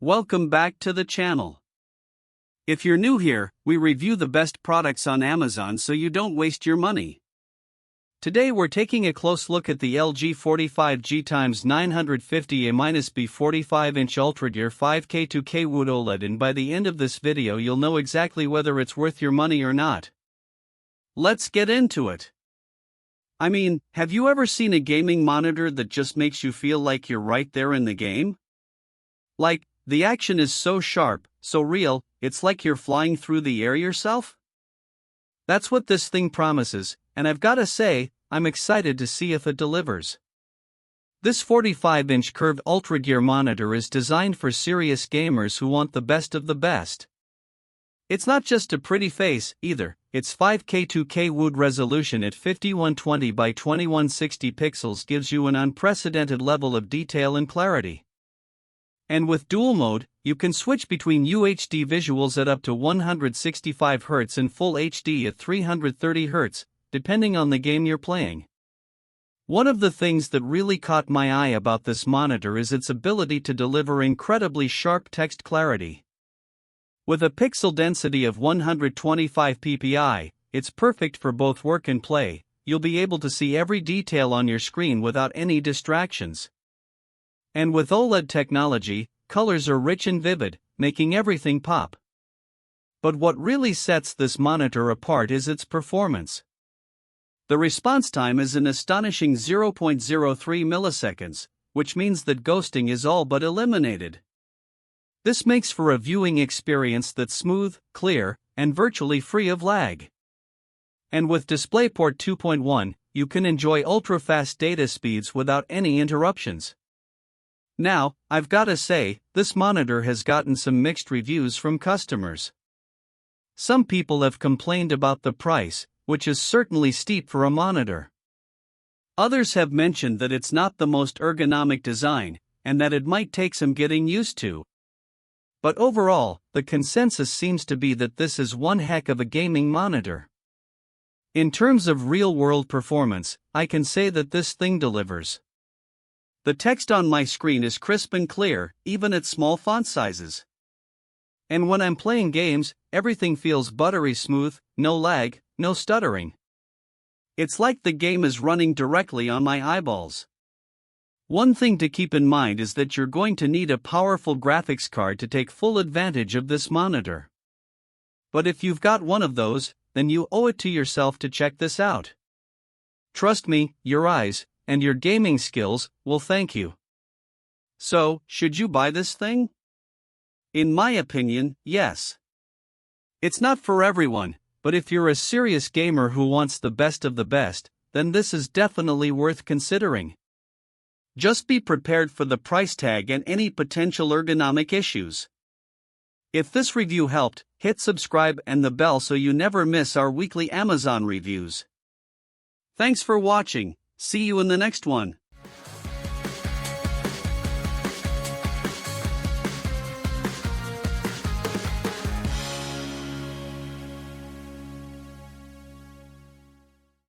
Welcome back to the channel. If you're new here, we review the best products on Amazon so you don't waste your money. Today we're taking a close look at the LG 45G x950A-B 45-inch UltraGear 5K 2K Wood OLED, and by the end of this video you'll know exactly whether it's worth your money or not. Let's get into it. I mean, have you ever seen a gaming monitor that just makes you feel like you're right there in the game? Like, the action is so sharp, so real, it's like you're flying through the air yourself? That's what this thing promises, and I've gotta say, I'm excited to see if it delivers. This 45-inch curved UltraGear monitor is designed for serious gamers who want the best of the best. It's not just a pretty face, either. Its 5K 2K Wood resolution at 5120 by 2160 pixels gives you an unprecedented level of detail and clarity. And with dual mode, you can switch between UHD visuals at up to 165 Hz and Full HD at 330 Hz, depending on the game you're playing. One of the things that really caught my eye about this monitor is its ability to deliver incredibly sharp text clarity. With a pixel density of 125 ppi, it's perfect for both work and play. You'll be able to see every detail on your screen without any distractions. And with OLED technology, colors are rich and vivid, making everything pop. But what really sets this monitor apart is its performance. The response time is an astonishing 0.03 milliseconds, which means that ghosting is all but eliminated. This makes for a viewing experience that's smooth, clear, and virtually free of lag. And with DisplayPort 2.1, you can enjoy ultra-fast data speeds without any interruptions. Now, I've gotta say, this monitor has gotten some mixed reviews from customers. Some people have complained about the price, which is certainly steep for a monitor. Others have mentioned that it's not the most ergonomic design, and that it might take some getting used to. But overall, the consensus seems to be that this is one heck of a gaming monitor. In terms of real-world performance, I can say that this thing delivers. The text on my screen is crisp and clear, even at small font sizes. And when I'm playing games, everything feels buttery smooth, no lag, no stuttering. It's like the game is running directly on my eyeballs. One thing to keep in mind is that you're going to need a powerful graphics card to take full advantage of this monitor. But if you've got one of those, then you owe it to yourself to check this out. Trust me, your eyes, and your gaming skills, will thank you. So, should you buy this thing? In my opinion, yes. It's not for everyone, but if you're a serious gamer who wants the best of the best, then this is definitely worth considering. Just be prepared for the price tag and any potential ergonomic issues. If this review helped, hit subscribe and the bell so you never miss our weekly Amazon reviews. Thanks for watching. See you in the next one.